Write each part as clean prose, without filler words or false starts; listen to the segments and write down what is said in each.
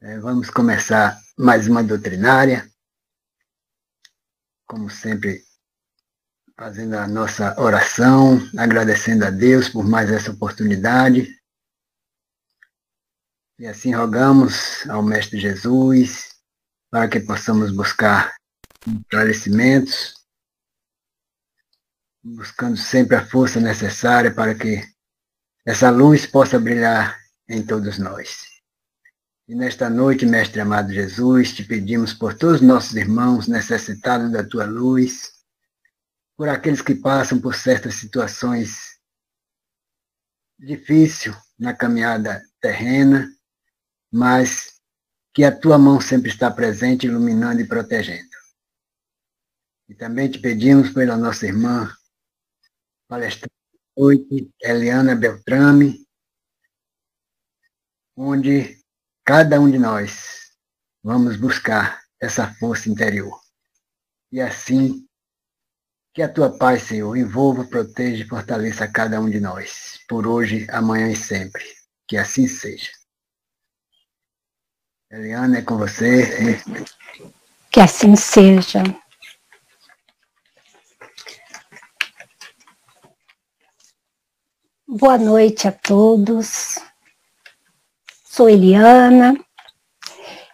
Vamos começar mais uma doutrinária, como sempre, fazendo a nossa oração, agradecendo a Deus por mais essa oportunidade. E assim rogamos ao Mestre Jesus para que possamos buscar esclarecimentos, buscando sempre a força necessária para que essa luz possa brilhar em todos nós. E nesta noite, Mestre amado Jesus, te pedimos por todos os nossos irmãos necessitados da tua luz, por aqueles que passam por certas situações difíceis na caminhada terrena, mas que a tua mão sempre está presente, iluminando e protegendo. E também te pedimos pela nossa irmã palestrante hoje, Eliana Beltrame, onde cada um de nós vamos buscar essa força interior. E assim, que a tua paz, Senhor, envolva, proteja e fortaleça cada um de nós, por hoje, amanhã e sempre. Que assim seja. Eliana, é com você. Que assim seja. Boa noite a todos. Sou Eliana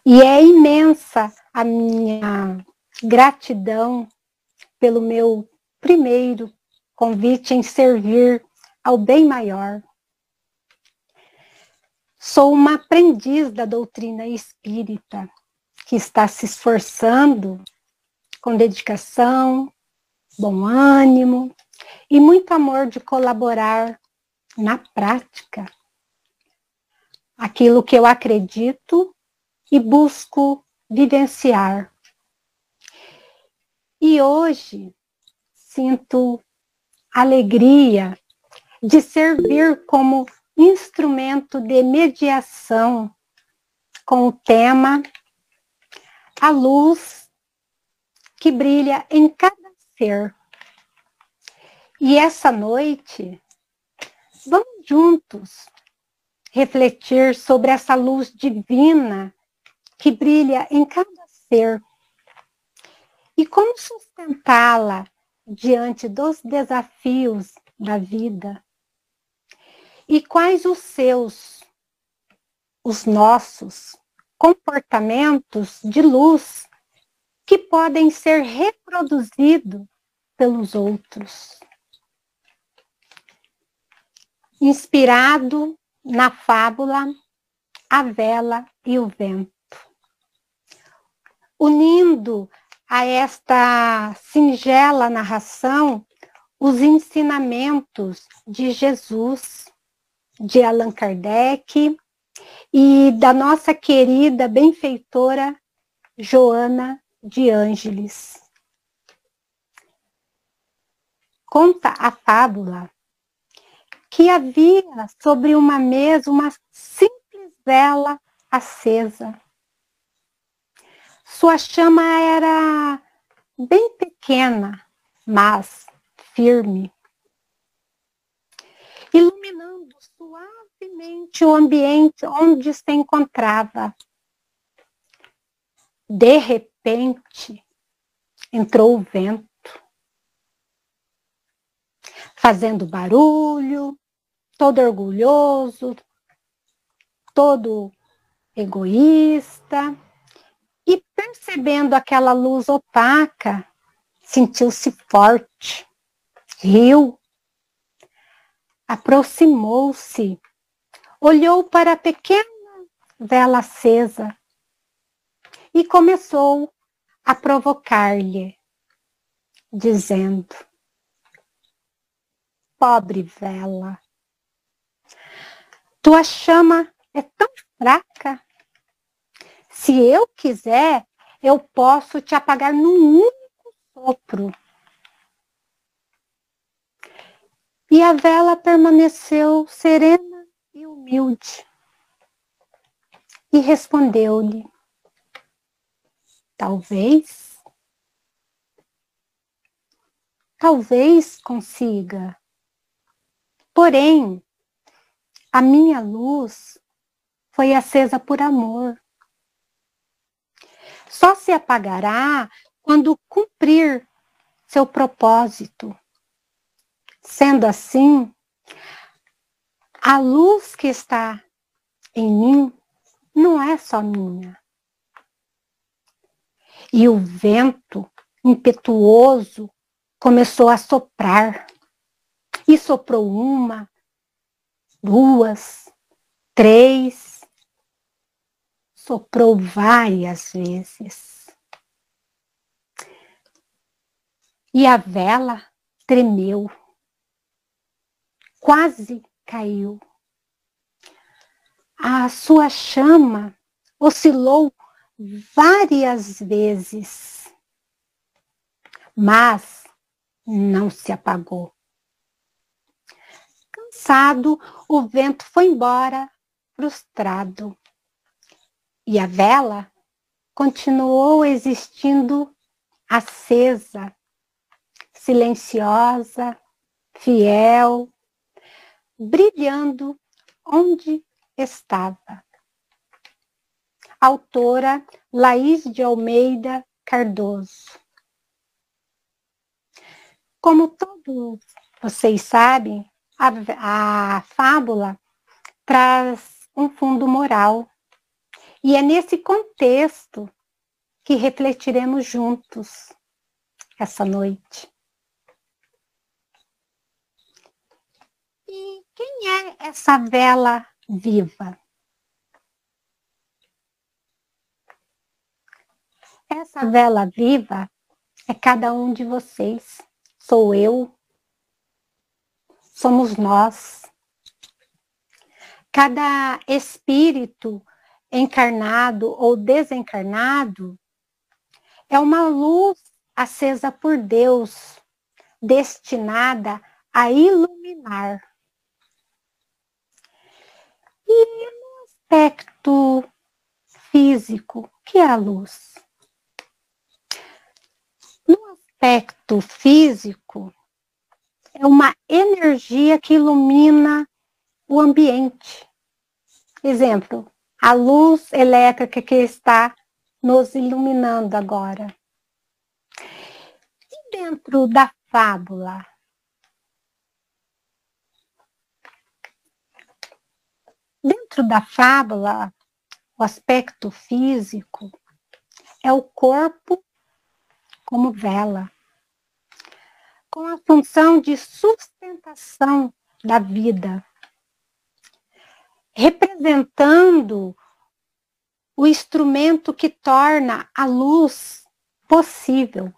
e é imensa a minha gratidão pelo meu primeiro convite em servir ao bem maior. Sou uma aprendiz da doutrina espírita que está se esforçando com dedicação, bom ânimo e muito amor de colaborar na prática aquilo que eu acredito e busco vivenciar. E hoje sinto alegria de servir como instrumento de mediação com o tema A Luz que Brilha em Cada Ser. E essa noite, vamos juntos refletir sobre essa luz divina que brilha em cada ser e como sustentá-la diante dos desafios da vida. E quais os nossos comportamentos de luz que podem ser reproduzidos pelos outros. Inspirado na fábula A Vela e o Vento. Unindo a esta singela narração os ensinamentos de Jesus, de Allan Kardec e da nossa querida benfeitora Joana de Ângeles. Conta a fábula que havia sobre uma mesa uma simples vela acesa. Sua chama era bem pequena, mas firme, iluminando suavemente o ambiente onde se encontrava. De repente, entrou o vento, fazendo barulho, todo orgulhoso, todo egoísta, e percebendo aquela luz opaca, sentiu-se forte, riu, aproximou-se, olhou para a pequena vela acesa e começou a provocar-lhe, dizendo: pobre vela, tua chama é tão fraca. Se eu quiser, eu posso te apagar num único sopro. E a vela permaneceu serena e humilde. E respondeu-lhe: talvez consiga. Porém, a minha luz foi acesa por amor. só se apagará quando cumprir seu propósito. Sendo assim, a luz que está em mim não é só minha. E o vento impetuoso começou a soprar. E soprou uma, duas, três. Soprou várias vezes. E a vela tremeu. Quase caiu. A sua chama oscilou várias vezes, mas não se apagou. Cansado, o vento foi embora, frustrado. E a vela continuou existindo acesa, silenciosa, fiel, brilhando onde estava. Autora Laís de Almeida Cardoso. Como todos vocês sabem, a fábula traz um fundo moral. E é nesse contexto que refletiremos juntos essa noite. E quem é essa vela viva? Essa vela viva é cada um de vocês. Sou eu. Somos nós. Cada espírito encarnado ou desencarnado é uma luz acesa por Deus, destinada a iluminar. E no aspecto físico, o que é a luz? No aspecto físico, é uma energia que ilumina o ambiente. Exemplo, a luz elétrica que está nos iluminando agora. E dentro da fábula? Dentro da fábula, o aspecto físico é o corpo como vela, com a função de sustentação da vida, representando o instrumento que torna a luz possível.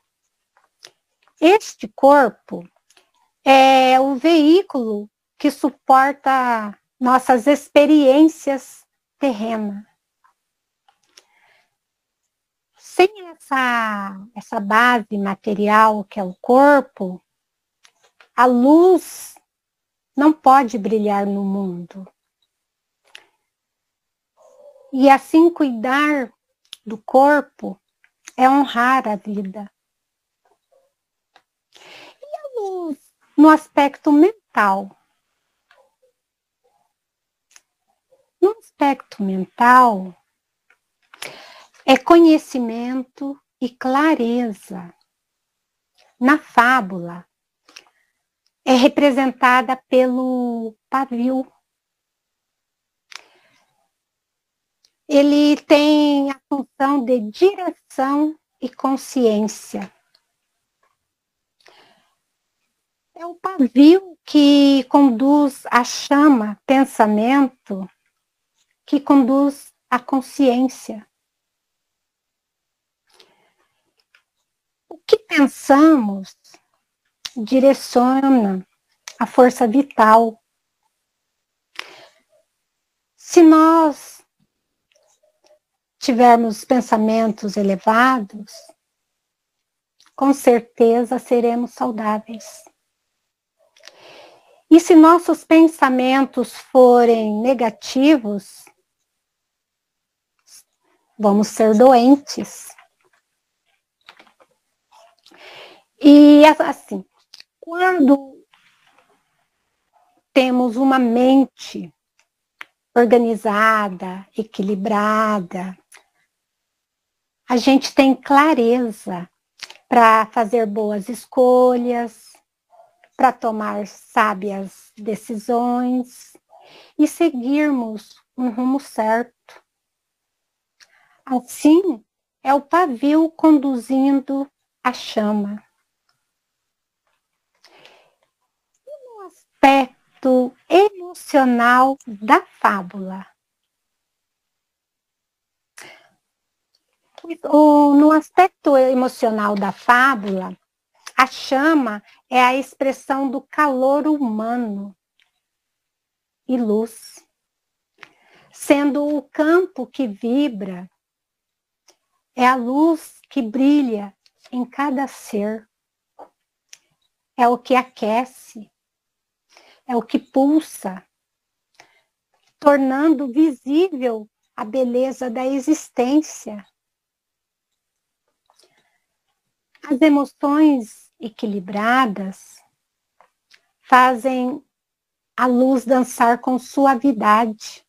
Este corpo é o veículo que suporta nossas experiências terrenas. Sem essa base material que é o corpo, a luz não pode brilhar no mundo. E assim cuidar do corpo é honrar a vida. E a luz no aspecto mental? No aspecto mental, é conhecimento e clareza. Na fábula, é representada pelo pavio. Ele tem a função de direção e consciência. É o pavio que conduz a chama, pensamento, que conduz a consciência. O que pensamos direciona a força vital. Se nós tivermos pensamentos elevados, com certeza seremos saudáveis. E se nossos pensamentos forem negativos, vamos ser doentes. E assim, quando temos uma mente organizada, equilibrada, a gente tem clareza para fazer boas escolhas, para tomar sábias decisões e seguirmos um rumo certo. Assim, é o pavio conduzindo a chama. E no aspecto emocional da fábula? No aspecto emocional da fábula, a chama é a expressão do calor humano e luz, sendo o campo que vibra, é a luz que brilha em cada ser, é o que aquece, é o que pulsa, tornando visível a beleza da existência. As emoções equilibradas fazem a luz dançar com suavidade.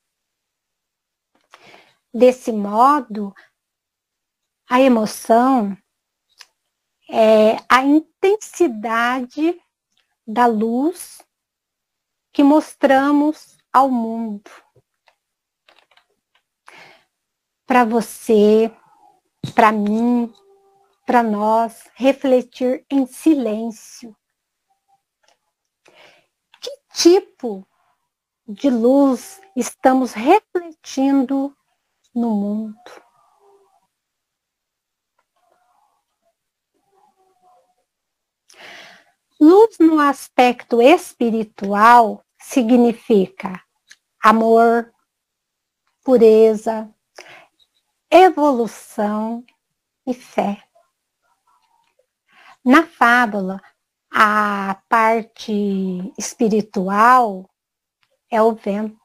Desse modo, a emoção é a intensidade da luz que mostramos ao mundo. Para você, para mim, para nós, refletir em silêncio. Que tipo de luz estamos refletindo no mundo? Luz no aspecto espiritual significa amor, pureza, evolução e fé. Na fábula, a parte espiritual é o vento.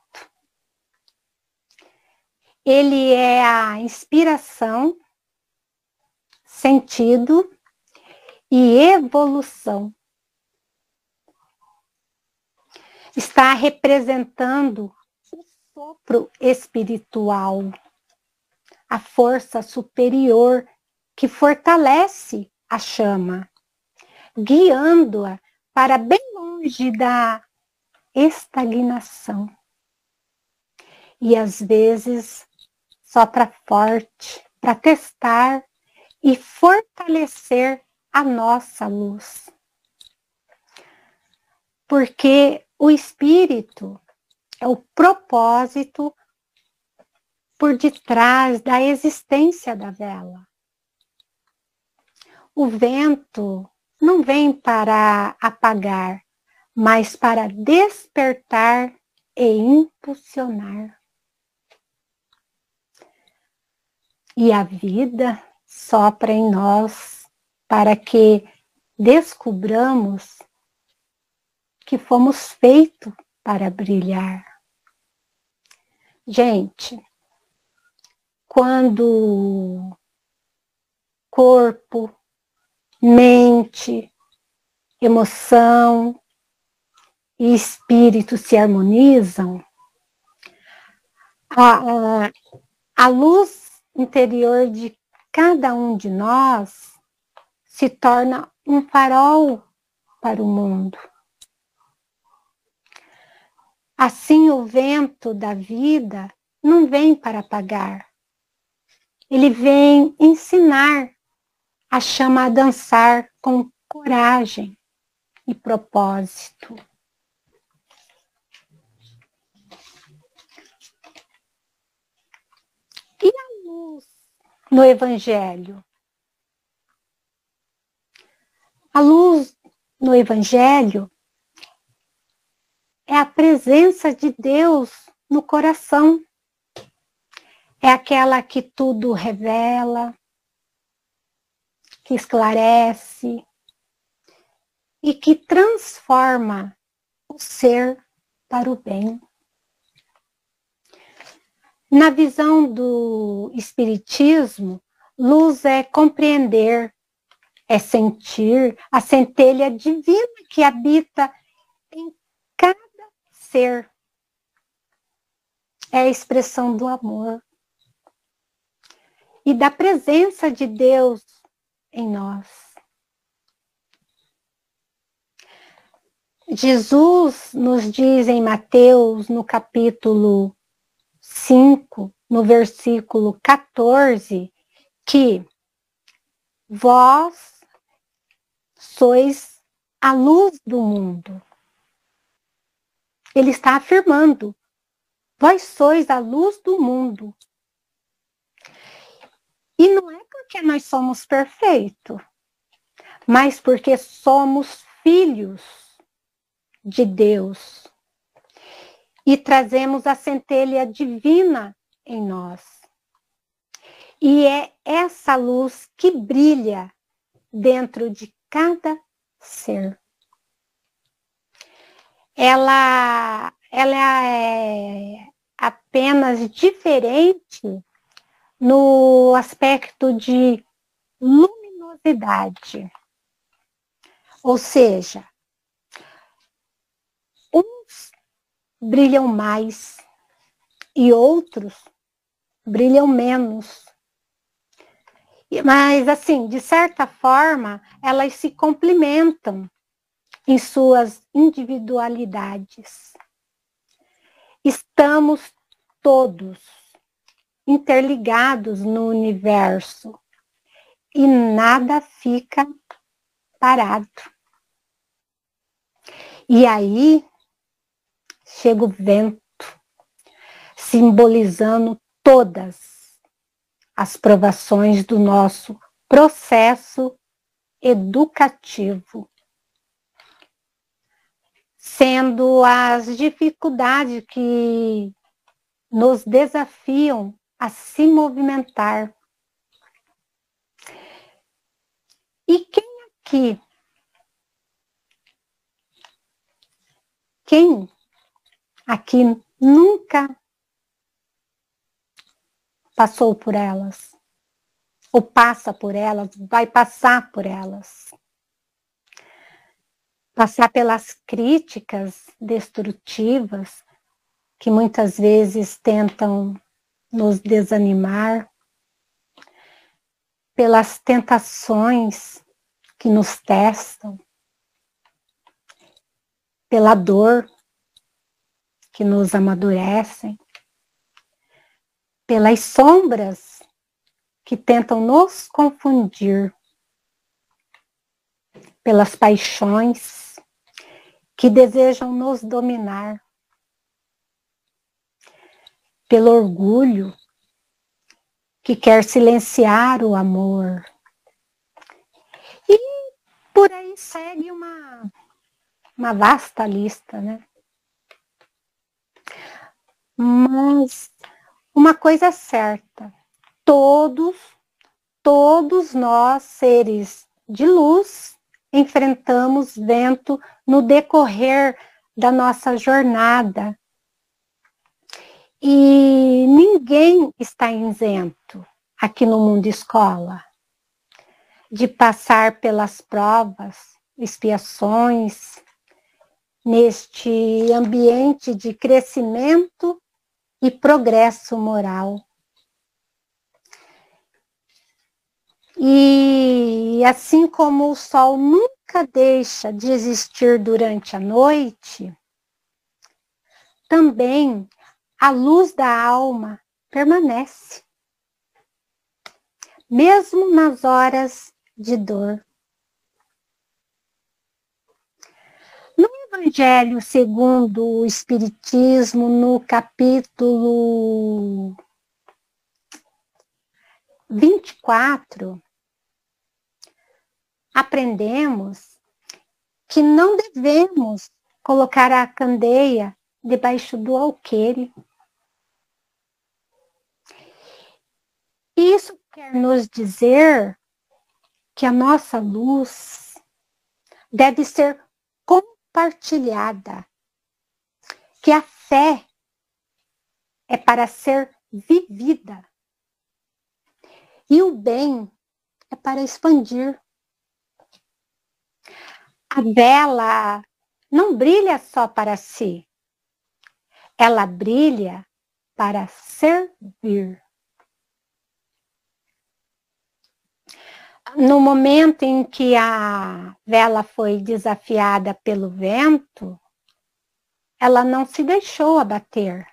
Ele é a inspiração, sentido e evolução. Está representando o sopro espiritual, a força superior que fortalece a chama, guiando-a para bem longe da estagnação. E às vezes sopra forte para testar e fortalecer a nossa luz. Porque o espírito é o propósito por detrás da existência da vela. O vento não vem para apagar, mas para despertar e impulsionar. E a vida sopra em nós para que descubramos que fomos feitos para brilhar. Gente, quando corpo, mente, emoção e espírito se harmonizam, a luz interior de cada um de nós se torna um farol para o mundo. Assim, o vento da vida não vem para apagar. Ele vem ensinar a chama a dançar com coragem e propósito. E a luz no Evangelho? A luz no Evangelho é a presença de Deus no coração. É aquela que tudo revela, que esclarece e que transforma o ser para o bem. Na visão do Espiritismo, luz é compreender, é sentir a centelha divina que habita em cada ser. É a expressão do amor. e da presença de Deus em nós. Jesus nos diz em Mateus, no capítulo 5, no versículo 14, que vós sois a luz do mundo. Ele está afirmando, vós sois a luz do mundo. E não é porque nós somos perfeitos, mas porque somos filhos de Deus e trazemos a centelha divina em nós. E é essa luz que brilha dentro de cada ser. Ela é apenas diferente no aspecto de luminosidade. Ou seja, uns brilham mais e outros brilham menos. Mas, assim, de certa forma, elas se complementam em suas individualidades. Estamos todos interligados no universo e nada fica parado. E aí chega o vento, simbolizando todas as provações do nosso processo educativo, sendo as dificuldades que nos desafiam a se movimentar. E quem aqui nunca passou por elas? Ou passa por elas, vai passar por elas? Passar pelas críticas destrutivas que muitas vezes tentam nos desanimar, pelas tentações que nos testam, pela dor que nos amadurecem, pelas sombras que tentam nos confundir, pelas paixões que desejam nos dominar, pelo orgulho que quer silenciar o amor. E por aí segue uma vasta lista, né? Mas uma coisa é certa, todos nós, seres de luz, enfrentamos vento no decorrer da nossa jornada. E ninguém está isento aqui no mundo escola de passar pelas provas, expiações, neste ambiente de crescimento e progresso moral. E assim como o sol nunca deixa de existir durante a noite, também a luz da alma permanece, mesmo nas horas de dor. No Evangelho segundo o Espiritismo, no capítulo 24, aprendemos que não devemos colocar a candeia debaixo do alqueire. Isso quer nos dizer que a nossa luz deve ser compartilhada, que a fé é para ser vivida e o bem é para expandir. A vela não brilha só para si, ela brilha para servir. no momento em que a vela foi desafiada pelo vento, ela não se deixou abater.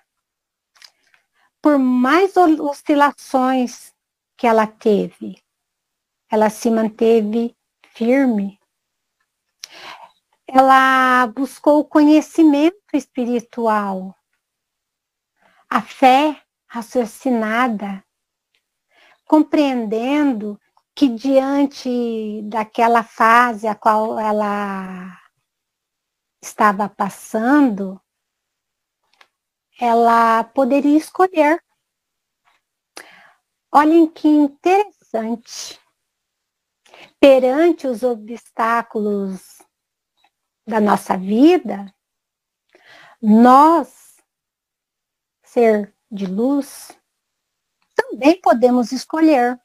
Por mais oscilações que ela teve, ela se manteve firme. Ela buscou o conhecimento espiritual, a fé raciocinada, compreendendo que diante daquela fase a qual ela estava passando, ela poderia escolher. Olhem que interessante. Perante os obstáculos da nossa vida, nós, ser de luz, também podemos escolher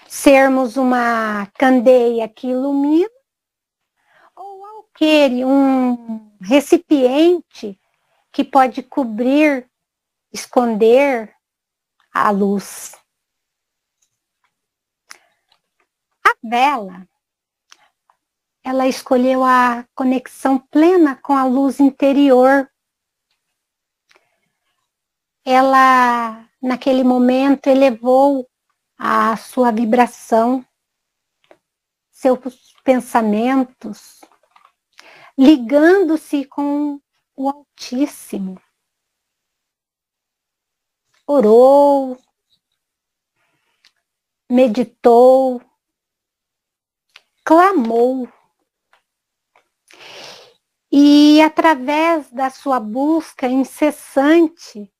sermos uma candeia que ilumina ou alqueire, um recipiente que pode cobrir, esconder a luz. A vela, ela escolheu a conexão plena com a luz interior. Ela, naquele momento, elevou a sua vibração, seus pensamentos, ligando-se com o Altíssimo. Orou, meditou, clamou. E através da sua busca incessante,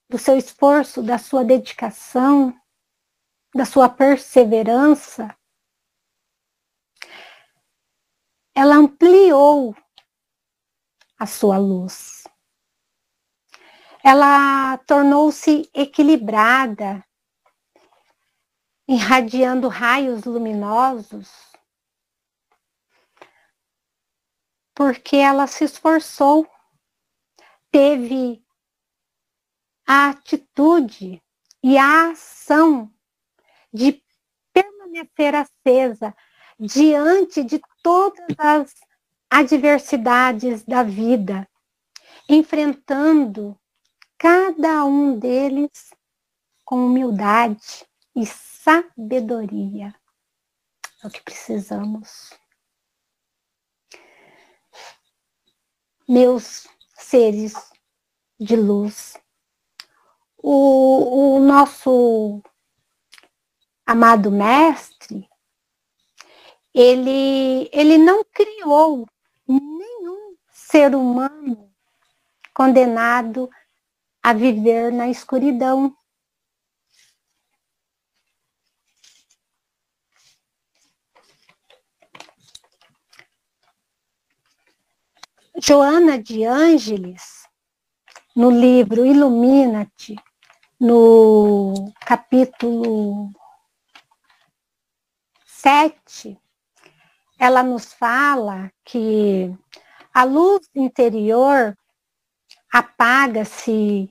do seu esforço, da sua dedicação, da sua perseverança, ela ampliou a sua luz. Ela tornou-se equilibrada, irradiando raios luminosos, porque ela se esforçou, teve a atitude e a ação de permanecer acesa diante de todas as adversidades da vida, enfrentando cada um deles com humildade e sabedoria. É o que precisamos. Meus seres de luz, o nosso amado mestre, ele não criou nenhum ser humano condenado a viver na escuridão. Joana de Ângeles, no livro Ilumina-te, no capítulo 7, ela nos fala que a luz interior apaga-se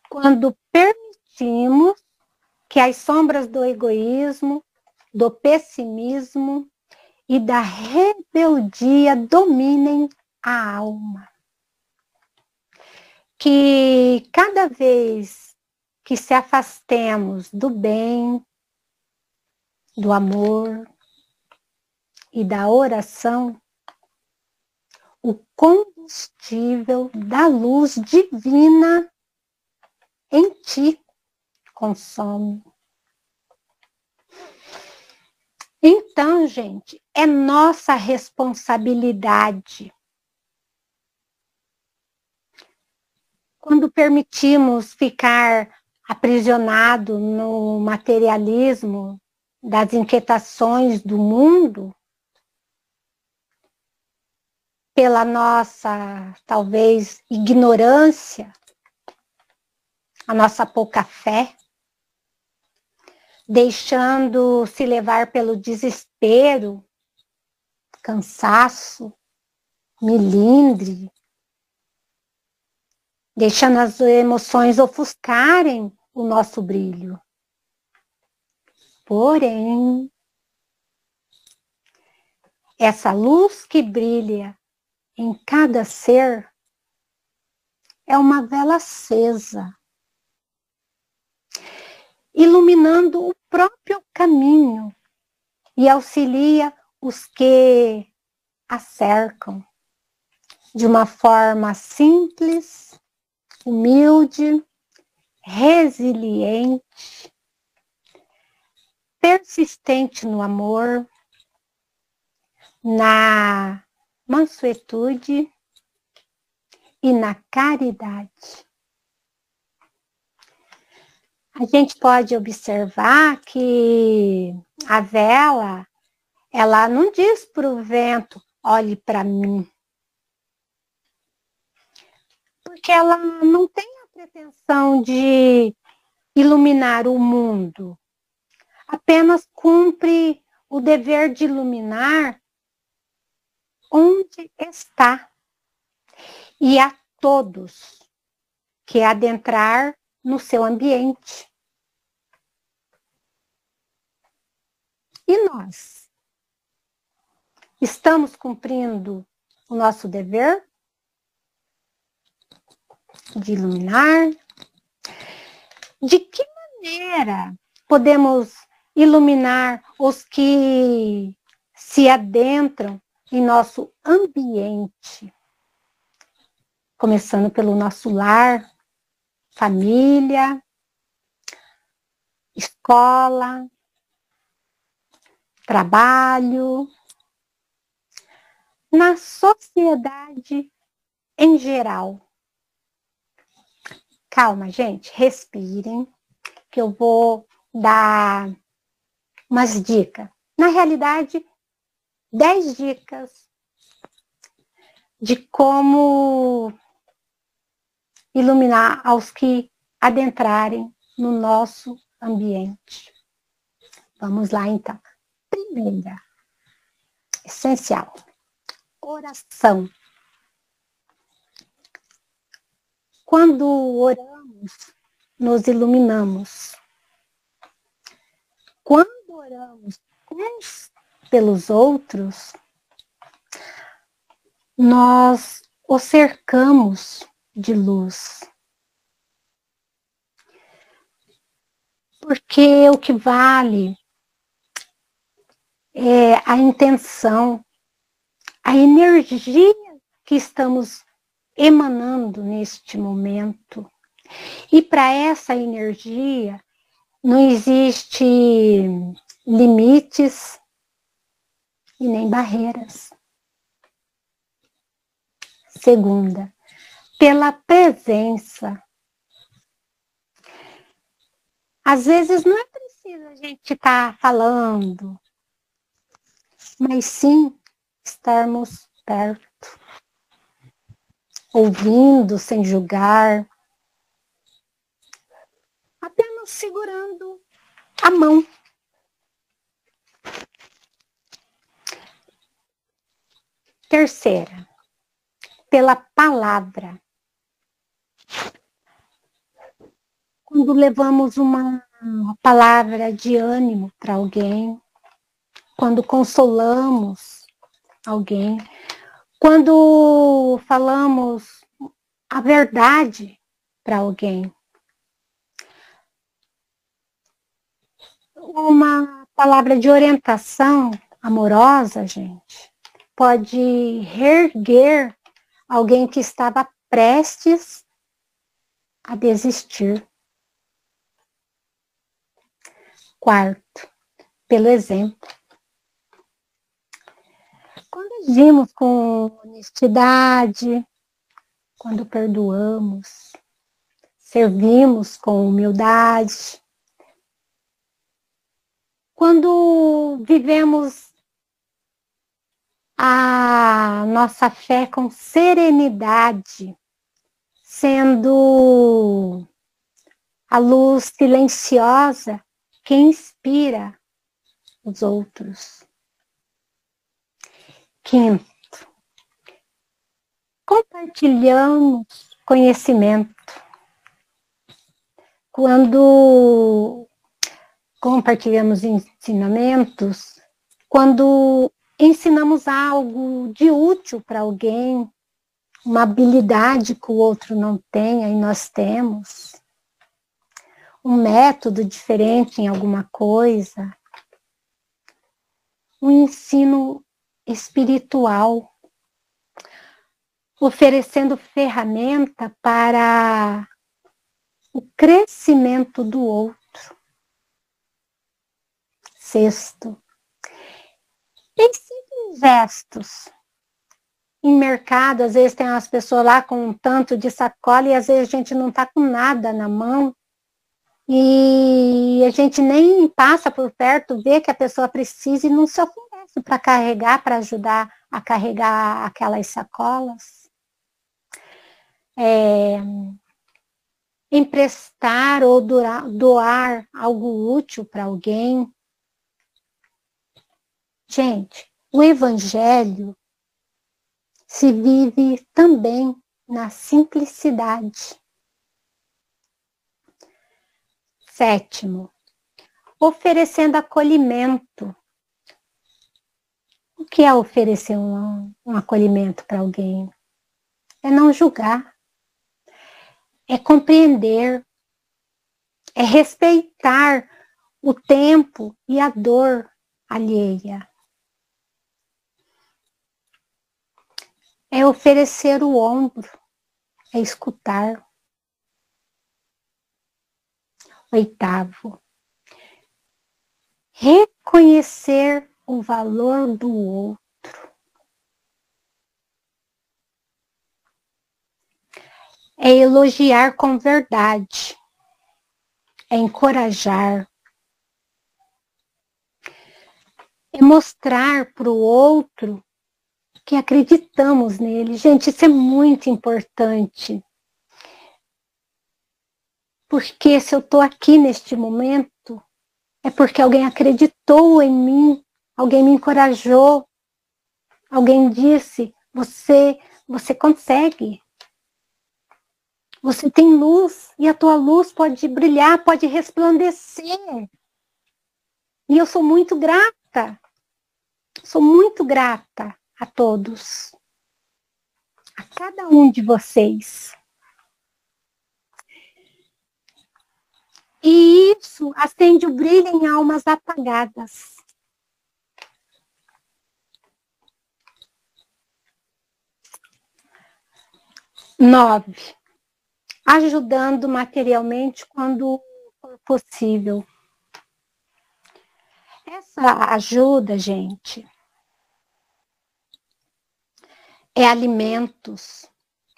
quando permitimos que as sombras do egoísmo, do pessimismo e da rebeldia dominem a alma. Que cada vez que se afastemos do bem, do amor e da oração, o combustível da luz divina em ti consome. Então, gente, é nossa responsabilidade. Quando permitimos ficar aprisionado no materialismo das inquietações do mundo, pela nossa, talvez, ignorância, a nossa pouca fé, deixando se levar pelo desespero, cansaço, melindre, deixando as emoções ofuscarem o nosso brilho. Porém, essa luz que brilha em cada ser é uma vela acesa, iluminando o próprio caminho e auxilia os que a cercam de uma forma simples, humilde, resiliente, persistente no amor, na mansuetude e na caridade. A gente pode observar que a vela, ela não diz para o vento, olhe para mim. Porque ela não tem a pretensão de iluminar o mundo. Apenas cumpre o dever de iluminar onde está. E a todos que adentrar no seu ambiente. E nós? Estamos cumprindo o nosso dever de iluminar? De que maneira podemos iluminar os que se adentram em nosso ambiente? Começando pelo nosso lar, família, escola, trabalho, na sociedade em geral. Calma, gente, respirem, que eu vou dar umas dicas. Na realidade, 10 dicas de como iluminar aos que adentrarem no nosso ambiente. Vamos lá, então. Primeira, essencial, oração. Quando oramos, nos iluminamos. Quando oramos uns pelos outros, nós os cercamos de luz. Porque o que vale é a intenção, a energia que estamos emanando neste momento. E para essa energia não existe limites e nem barreiras. Segunda, pela presença. Às vezes não é preciso a gente estar falando, mas sim estarmos perto, ouvindo sem julgar, apenas segurando a mão. Terceira, pela palavra. Quando levamos uma palavra de ânimo para alguém, quando consolamos alguém, quando falamos a verdade para alguém. Uma palavra de orientação amorosa, gente, pode reerguer alguém que estava prestes a desistir. Quarto, pelo exemplo. Quando agimos com honestidade, quando perdoamos, servimos com humildade, quando vivemos a nossa fé com serenidade, sendo a luz silenciosa que inspira os outros. Quinto, compartilhamos conhecimento. Quando compartilhamos ensinamentos quando ensinamos algo de útil para alguém, uma habilidade que o outro não tenha e nós temos, um método diferente em alguma coisa, um ensino espiritual, oferecendo ferramenta para o crescimento do outro. Sexto, em gestos. Em mercado, às vezes tem umas pessoas lá com um tanto de sacola e às vezes a gente não está com nada na mão e a gente nem passa por perto, vê que a pessoa precisa e não se oferece para carregar, para ajudar a carregar aquelas sacolas. Emprestar ou doar algo útil para alguém. Gente, o Evangelho se vive também na simplicidade. Sétimo, oferecendo acolhimento. O que é oferecer um acolhimento para alguém? É não julgar, é compreender, é respeitar o tempo e a dor alheia. É oferecer o ombro, é escutar. Oitavo, reconhecer o valor do outro. É elogiar com verdade, é encorajar, é mostrar para o outro que acreditamos nele. Gente, isso é muito importante. Porque se eu estou aqui neste momento, é porque alguém acreditou em mim, alguém me encorajou, alguém disse, você consegue. Você tem luz e a tua luz pode brilhar, pode resplandecer. E eu sou muito grata a todos, a cada um de vocês. E isso acende o brilho em almas apagadas. Nove, ajudando materialmente quando for possível. Essa ajuda, gente, é alimentos,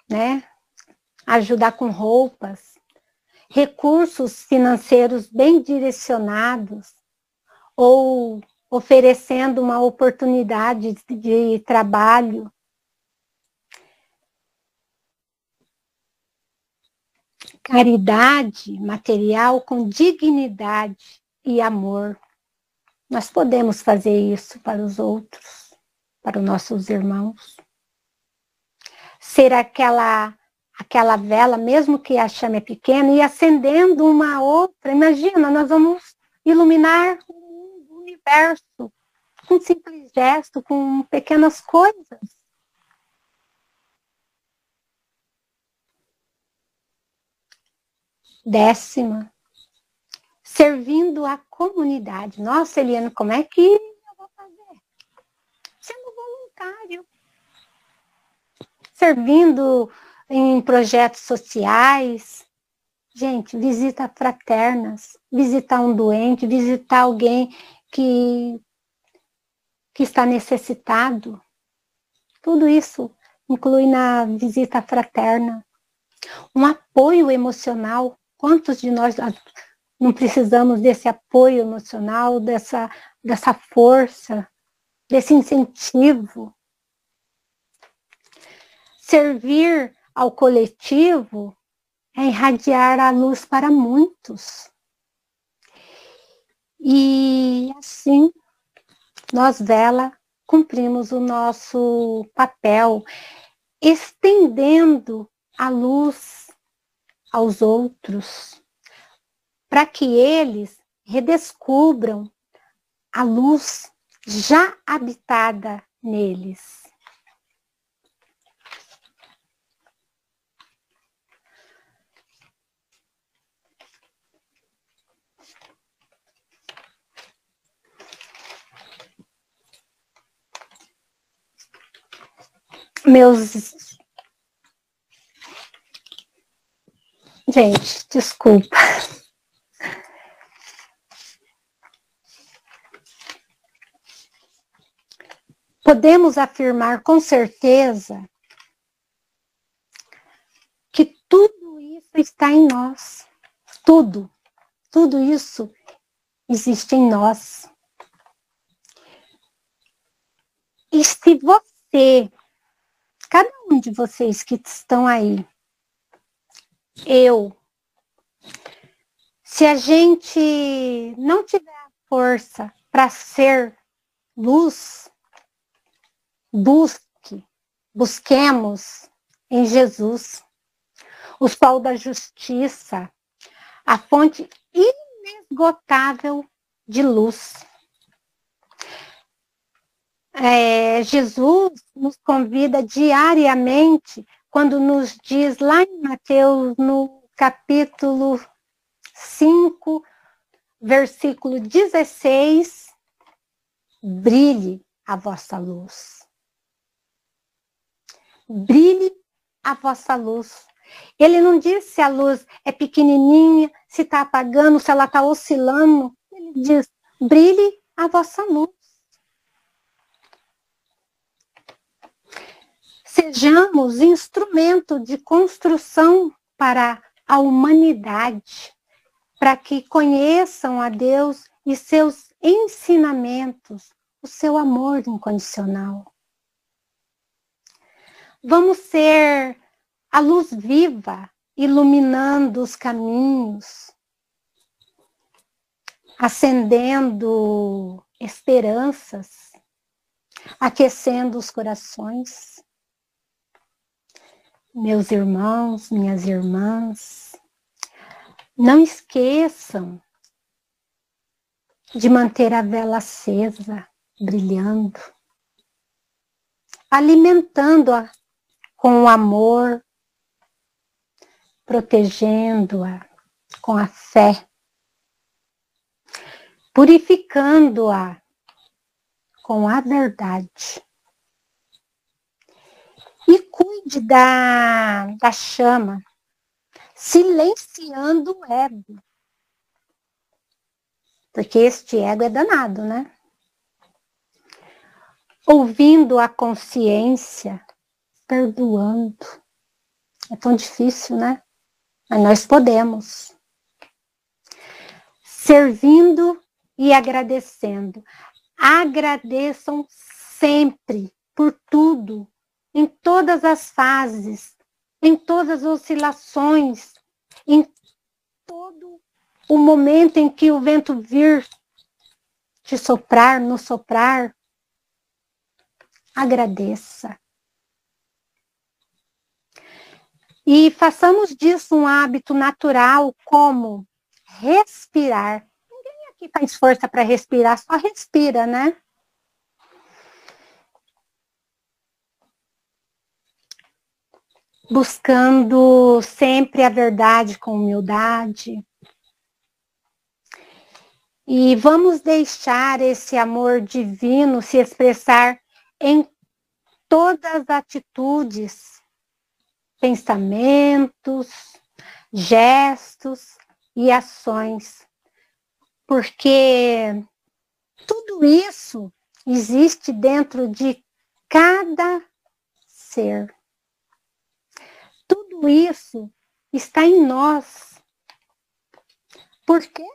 né? Ajudar com roupas, recursos financeiros bem direcionados ou oferecendo uma oportunidade de trabalho. Caridade material com dignidade e amor. Nós podemos fazer isso para os outros, para os nossos irmãos. Ser aquela vela, mesmo que a chama é pequena, e acendendo uma outra. Imagina, nós vamos iluminar o universo com um simples gesto, com pequenas coisas. Décima, servindo a comunidade. Nossa, Eliana, como é que eu vou fazer? Sendo voluntário. Servindo em projetos sociais. Gente, visita fraternas, visitar um doente, visitar alguém que está necessitado. Tudo isso inclui na visita fraterna. Um apoio emocional. Quantos de nós não precisamos desse apoio emocional, dessa força, desse incentivo? Servir ao coletivo é irradiar a luz para muitos. E assim, nós, vela, cumprimos o nosso papel, estendendo a luz aos outros, para que eles redescubram a luz já habitada neles. Gente, desculpa. Podemos afirmar com certeza que tudo isso está em nós. Tudo isso existe em nós. E se você, cada um de vocês que estão aí, se a gente não tiver força para ser luz, busquemos em Jesus, o sol da justiça, a fonte inesgotável de luz. Jesus nos convida diariamente, quando nos diz lá em Mateus, no capítulo 5, versículo 16, brilhe a vossa luz. Brilhe a vossa luz. Ele não diz se a luz é pequenininha, se está apagando, se ela está oscilando. Ele diz, brilhe a vossa luz. Sejamos instrumento de construção para a humanidade, para que conheçam a Deus e seus ensinamentos, o seu amor incondicional. Vamos ser a luz viva, iluminando os caminhos, acendendo esperanças, aquecendo os corações. Meus irmãos, minhas irmãs, não esqueçam de manter a vela acesa, brilhando, alimentando-a com o amor, protegendo-a com a fé, purificando-a com a verdade. E cuide da chama, silenciando o ego. Porque este ego é danado, né? Ouvindo a consciência, perdoando. É tão difícil, né? Mas nós podemos. Servindo e agradecendo. Agradeçam sempre por tudo, em todas as fases, em todas as oscilações, em todo o momento em que o vento vir te soprar, nos soprar, agradeça. E façamos disso um hábito natural, como respirar. Ninguém aqui faz força para respirar, só respira, né? Buscando sempre a verdade com humildade. E vamos deixar esse amor divino se expressar em todas as atitudes, pensamentos, gestos e ações. Porque tudo isso existe dentro de cada ser. Tudo isso está em nós. Por quê?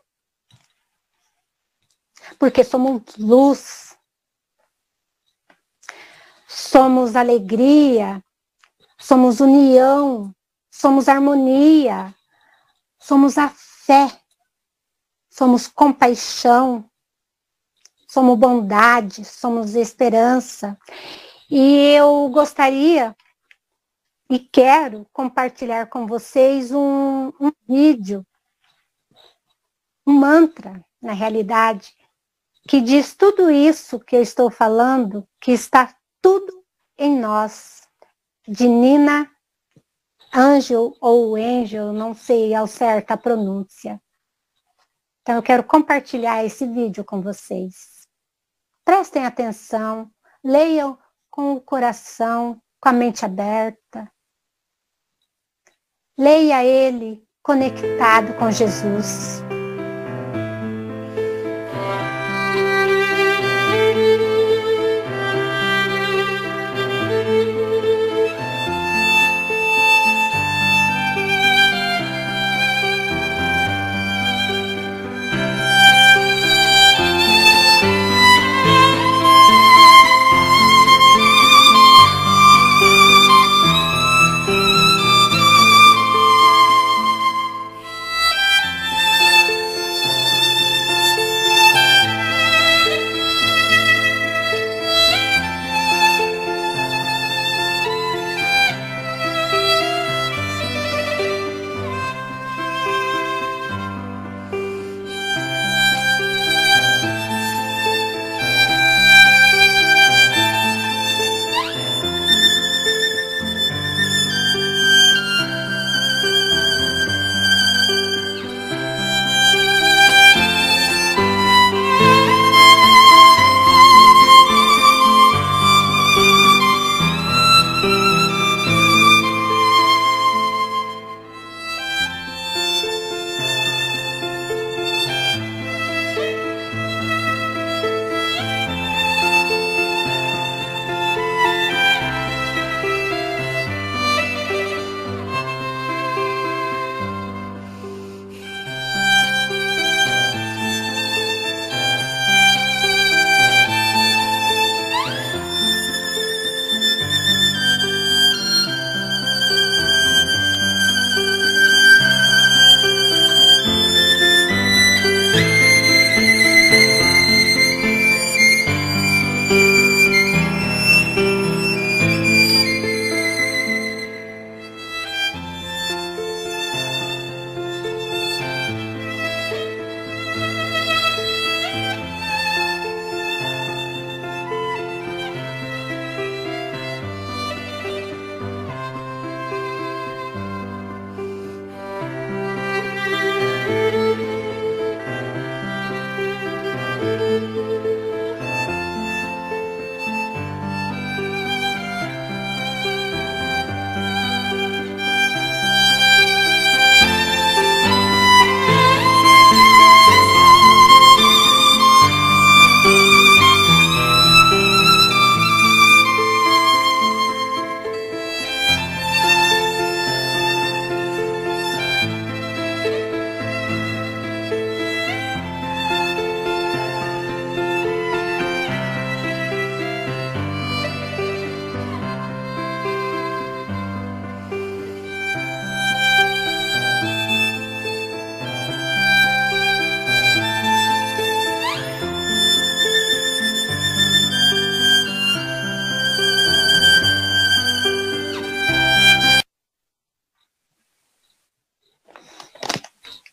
Porque somos luz, somos alegria, somos união, somos harmonia, somos a fé, somos compaixão, somos bondade, somos esperança. E eu gostaria e quero compartilhar com vocês um vídeo, um mantra na realidade, que diz tudo isso que eu estou falando, que está tudo em nós, de Nina Angel ou Angel, não sei ao certo a pronúncia. Então eu quero compartilhar esse vídeo com vocês. Prestem atenção, leiam com o coração, com a mente aberta. Leia ele conectado com Jesus.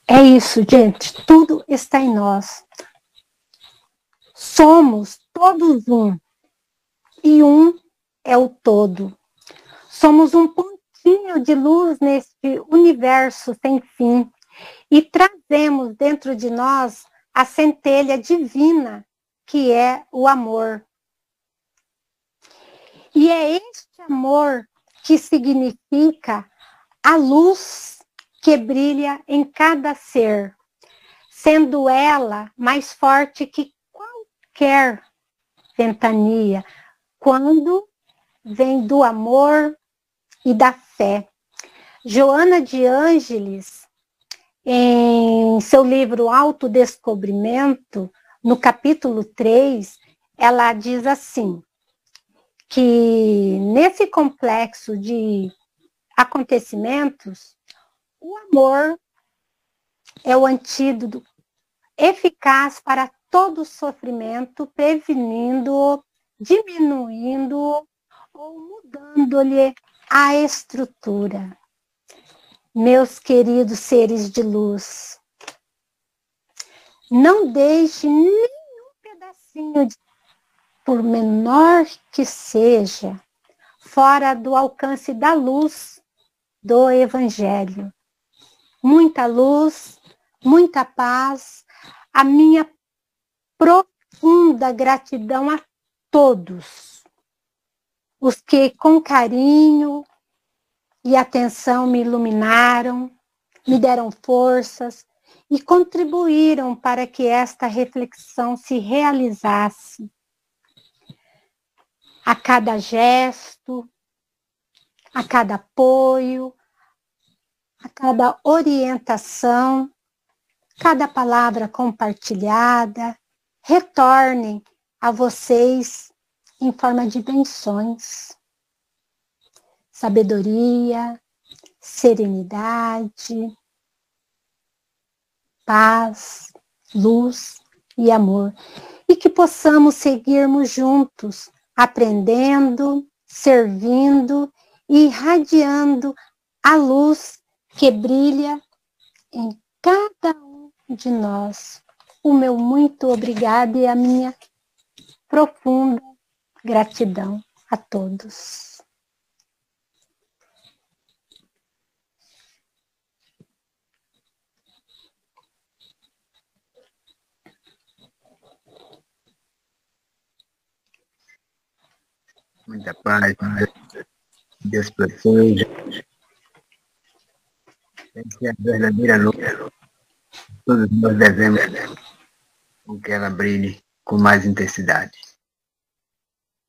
É isso, gente. Tudo está em nós. Somos todos um. E um é o todo. Somos um pontinho de luz neste universo sem fim. E trazemos dentro de nós a centelha divina, que é o amor. E é este amor que significa a luz que brilha em cada ser, sendo ela mais forte que qualquer ventania, quando vem do amor e da fé. Joana de Ângeles, em seu livro Autodescobrimento, no capítulo 3, ela diz assim, que nesse complexo de acontecimentos, o amor é o antídoto eficaz para todo sofrimento, prevenindo-o, diminuindo-o ou mudando-lhe a estrutura. Meus queridos seres de luz, Não deixe nenhum pedacinho, por menor que seja, fora do alcance da luz do Evangelho. Muita luz, muita paz, a minha profunda gratidão a todos os que com carinho e atenção me iluminaram, me deram forças e contribuíram para que esta reflexão se realizasse. A cada gesto, a cada apoio, a cada orientação, cada palavra compartilhada, retornem a vocês em forma de bênçãos, sabedoria, serenidade, paz, luz e amor. E que possamos seguirmos juntos, aprendendo, servindo e irradiando a luz que brilha em cada um de nós. O meu muito obrigado e a minha profunda gratidão a todos. Muita paz, Deus proteja. Essa é a verdadeira luz. Todos nós devemos com que ela brilhe com mais intensidade.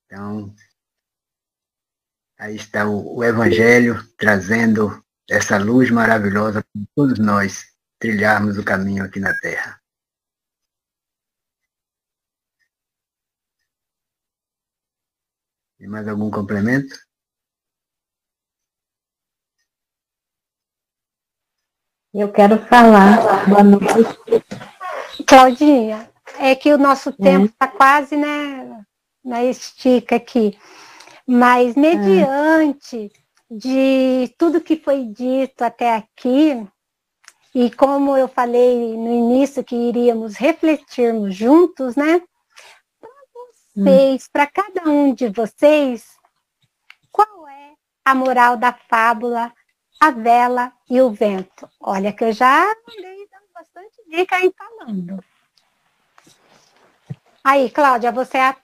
Então, aí está o Evangelho trazendo essa luz maravilhosa para todos nós trilharmos o caminho aqui na Terra. Tem mais algum complemento? Eu quero falar. Boa noite. Claudinha, é que o nosso tempo está quase, né, na estica aqui. Mas mediante de tudo que foi dito até aqui, e como eu falei no início que iríamos refletirmos juntos, né? Para vocês, para cada um de vocês, qual é a moral da fábula A Vela e o Vento? Olha que eu já andei dando bastante dica aí falando. Aí, Cláudia, você é a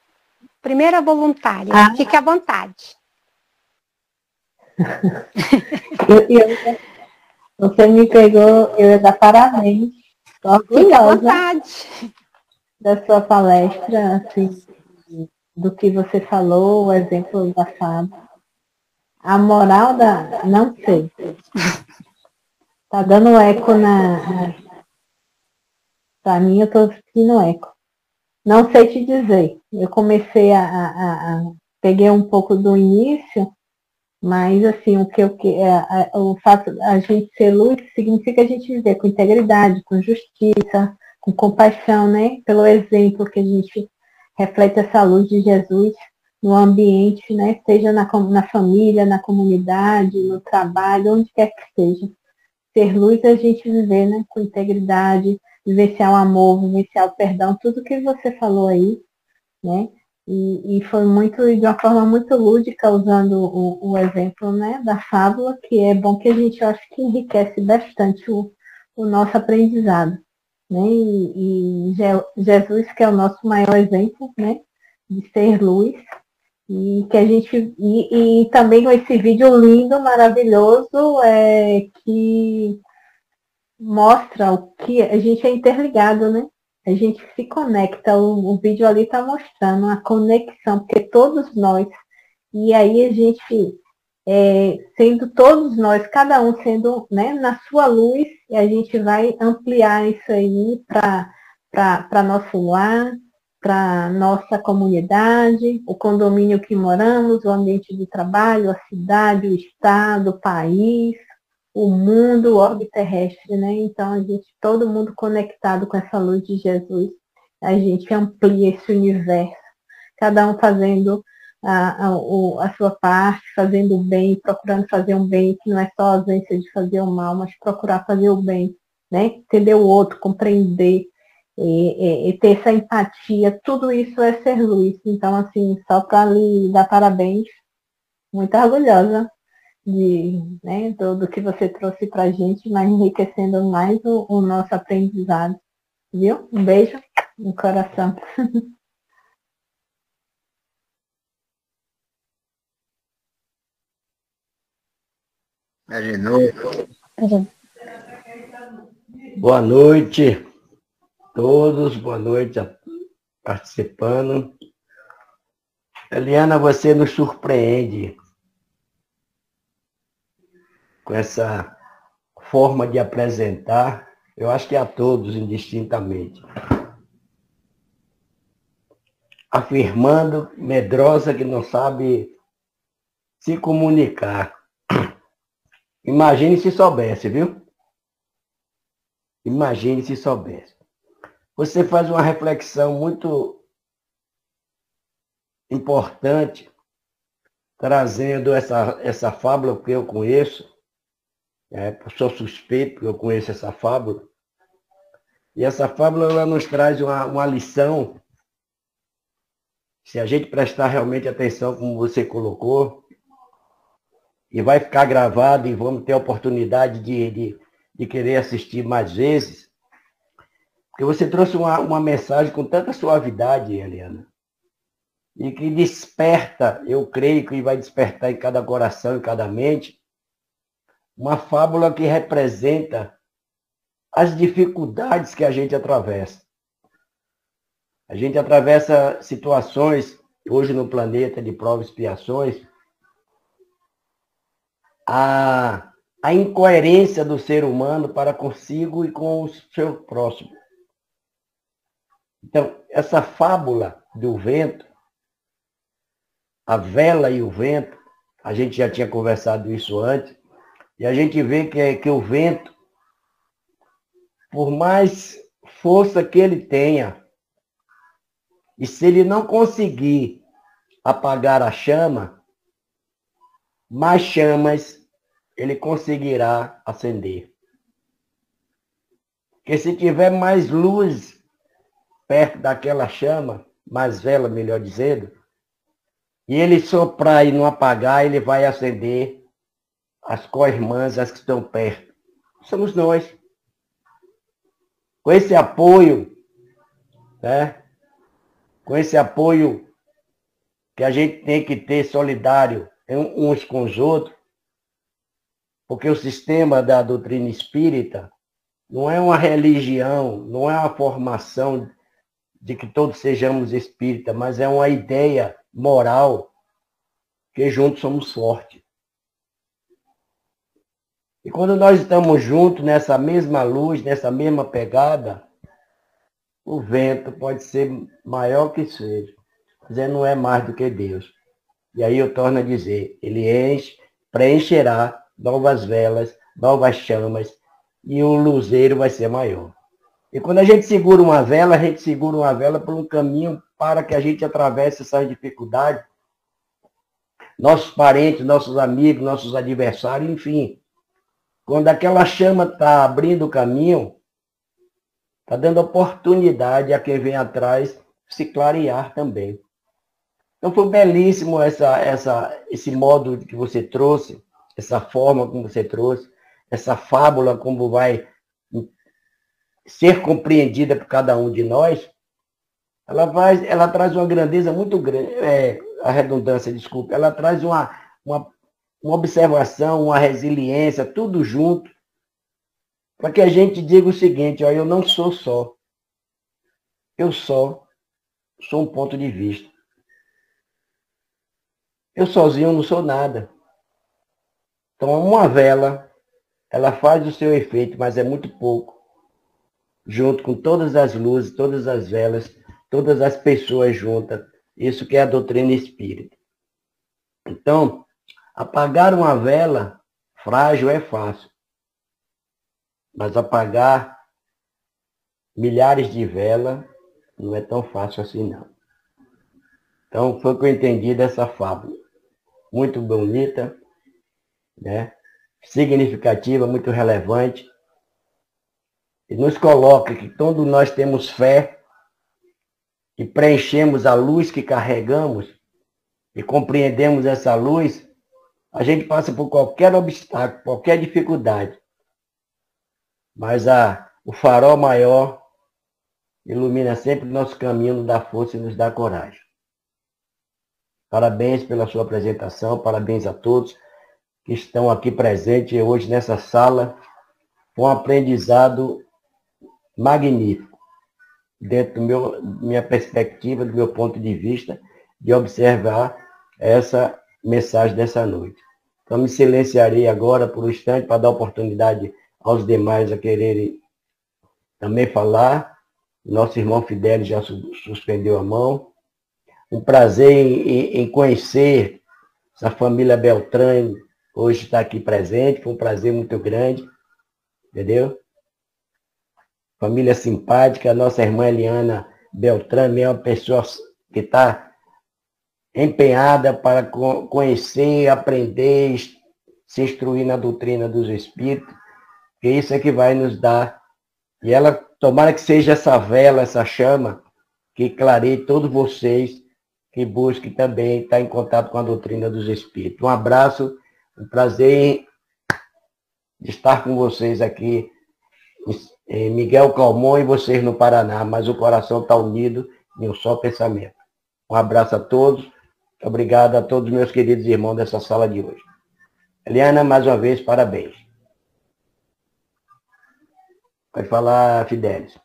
primeira voluntária. Fique à vontade. Você me pegou, eu ia dar parabéns. Fique à vontade. Da sua palestra, assim, do que você falou, o exemplo da fábula. A moral da... Não sei. Tá dando eco Pra mim, eu tô sentindo eco. Não sei te dizer. Eu comecei peguei um pouco do início, mas assim, o fato a gente ser luz significa a gente viver com integridade, com justiça, com compaixão, né? Pelo exemplo que a gente reflete essa luz de Jesus no ambiente, né? Seja na família, na comunidade, no trabalho, onde quer que seja. Ser luz é a gente viver, né? Com integridade, vivenciar o amor, vivenciar o perdão, tudo que você falou aí, né? E foi de uma forma muito lúdica, usando o exemplo, né, da fábula, que é bom que a gente, eu acho que enriquece bastante o nosso aprendizado, né? E Jesus, que é o nosso maior exemplo, né, de ser luz, e que a gente e também com esse vídeo lindo, maravilhoso, que mostra o que a gente é interligado, né? A gente se conecta, o vídeo ali está mostrando a conexão, porque todos nós, e aí a gente, sendo todos nós, cada um sendo, né, na sua luz, e a gente vai ampliar isso aí para nosso lar, para nossa comunidade, o condomínio que moramos, o ambiente de trabalho, a cidade, o estado, o país, o mundo, o orbe terrestre, né? Então, todo mundo conectado com essa luz de Jesus, a gente amplia esse universo, cada um fazendo a sua parte, fazendo o bem, procurando fazer um bem, que não é só a ausência de fazer o mal, mas procurar fazer o bem, né? Entender o outro, compreender. e ter essa empatia, tudo isso é ser luz. Então, assim, só para lhe dar parabéns, muito orgulhosa né, do que você trouxe para a gente, mas enriquecendo mais o nosso aprendizado. Viu? Um beijo no coração. Agenou. Boa noite a todos, boa noite a participando. Eliana, você nos surpreende com essa forma de apresentar, eu acho que a todos indistintamente. Afirmando, medrosa que não sabe se comunicar. Imagine se soubesse, viu? Imagine se soubesse. Você faz uma reflexão muito importante, trazendo essa fábula que eu conheço. Sou suspeito, porque eu conheço essa fábula. E essa fábula ela nos traz uma lição. Se a gente prestar realmente atenção, como você colocou, e vai ficar gravado e vamos ter a oportunidade de querer assistir mais vezes, porque você trouxe uma mensagem com tanta suavidade, Eliana, e que desperta, eu creio que vai despertar em cada coração, em cada mente, uma fábula que representa as dificuldades que a gente atravessa. A gente atravessa situações, hoje no planeta, de provas e expiações, a incoerência do ser humano para consigo e com o seu próximo. Então, essa fábula do vento, a vela e o vento, a gente já tinha conversado isso antes, e a gente vê que o vento, por mais força que ele tenha, e se ele não conseguir apagar a chama, mais chamas ele conseguirá acender. Porque se tiver mais luz perto daquela chama, mais vela, melhor dizendo, e ele soprar e não apagar, ele vai acender as co-irmãs, as que estão perto. Somos nós. Com esse apoio, né? Com esse apoio que a gente tem que ter solidário uns com os outros, porque o sistema da doutrina espírita não é uma religião, não é uma formação de que todos sejamos espíritas, mas é uma ideia moral que juntos somos fortes. E quando nós estamos juntos nessa mesma luz, nessa mesma pegada, o vento pode ser maior que seja, mas ele não é mais do que Deus. E aí eu torno a dizer, ele preencherá novas velas, novas chamas, e o luzeiro vai ser maior. E quando a gente segura uma vela, a gente segura uma vela por um caminho para que a gente atravesse essas dificuldades. Nossos parentes, nossos amigos, nossos adversários, enfim. Quando aquela chama está abrindo o caminho, está dando oportunidade a quem vem atrás se clarear também. Então foi belíssimo esse modo que você trouxe, essa forma como você trouxe, essa fábula como vai ser compreendida por cada um de nós. Ela traz uma grandeza muito grande, a redundância, desculpa, ela traz uma observação, uma resiliência, tudo junto, para que a gente diga o seguinte, ó, eu não sou só, eu só sou um ponto de vista. Eu sozinho não sou nada. Então, uma vela, ela faz o seu efeito, mas é muito pouco, junto com todas as luzes, todas as velas, todas as pessoas juntas. Isso que é a doutrina espírita. Então, apagar uma vela frágil é fácil, mas apagar milhares de velas não é tão fácil assim, não. Então, foi o que eu entendi dessa fábula. Muito bonita, né? Significativa, muito relevante. e nos coloca que quando nós temos fé e preenchemos a luz que carregamos e compreendemos essa luz, a gente passa por qualquer obstáculo, qualquer dificuldade. Mas o farol maior ilumina sempre o nosso caminho, nos dá força e nos dá coragem. Parabéns pela sua apresentação, parabéns a todos que estão aqui presentes hoje nessa sala. Foi um aprendizado magnífico, dentro minha perspectiva, do meu ponto de vista, de observar essa mensagem dessa noite. Então, me silenciarei agora por um instante para dar oportunidade aos demais a quererem também falar. Nosso irmão Fidelis já suspendeu a mão. Um prazer em conhecer essa família Beltrame, hoje está aqui presente, foi um prazer muito grande, entendeu? Família simpática, a nossa irmã Eliana Beltrame é uma pessoa que está empenhada para conhecer, aprender, se instruir na doutrina dos Espíritos, que isso é que vai nos dar. E ela, tomara que seja essa vela, essa chama, que clareie todos vocês, que busquem também estar em contato com a doutrina dos Espíritos. Um abraço, um prazer de estar com vocês aqui, em Miguel Calmon e vocês no Paraná, mas o coração está unido em um só pensamento. Um abraço a todos, obrigado a todos meus queridos irmãos dessa sala de hoje. Eliana, mais uma vez, parabéns. Vai falar, Fidelis.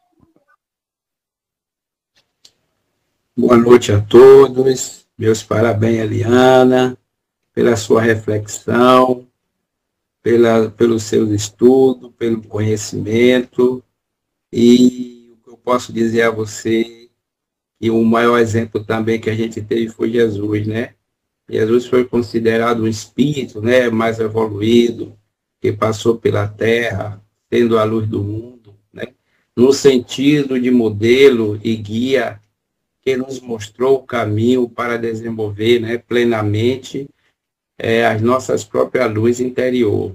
Boa noite a todos. Meus parabéns, Eliana, pela sua reflexão, pelos seus estudos, pelo conhecimento. E o que eu posso dizer a você, que o maior exemplo também que a gente teve foi Jesus, né? Jesus foi considerado um espírito, né, mais evoluído, que passou pela Terra, sendo a luz do mundo, né? No sentido de modelo e guia, que nos mostrou o caminho para desenvolver, né, plenamente as nossas próprias luzes interior.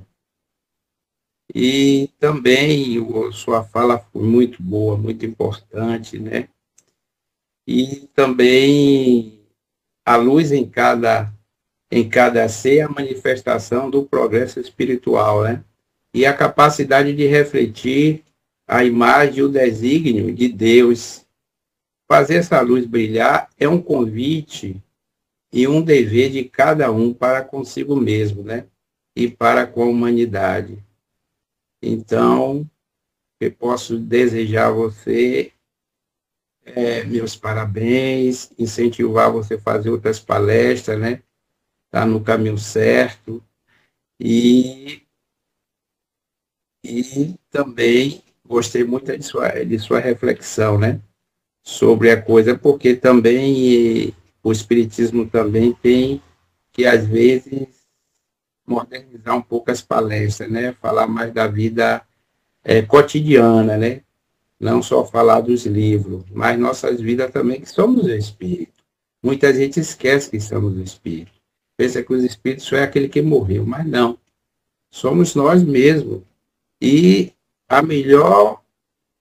E também sua fala foi muito boa, muito importante, né? E também a luz em cada ser, a manifestação do progresso espiritual, né? E a capacidade de refletir a imagem e o desígnio de Deus. Fazer essa luz brilhar é um convite e um dever de cada um para consigo mesmo, né? E para com a humanidade. Então, eu posso desejar a você meus parabéns, incentivar você a fazer outras palestras, né? Tá no caminho certo. E também gostei muito de sua reflexão, né? Sobre a coisa, porque também o Espiritismo também tem que, às vezes, modernizar um pouco as palestras, né? Falar mais da vida cotidiana, né? Não só falar dos livros, mas nossas vidas também, que somos espíritos. Muita gente esquece que somos espíritos. Pensa que os espíritos só é aquele que morreu, mas não. Somos nós mesmos. E a melhor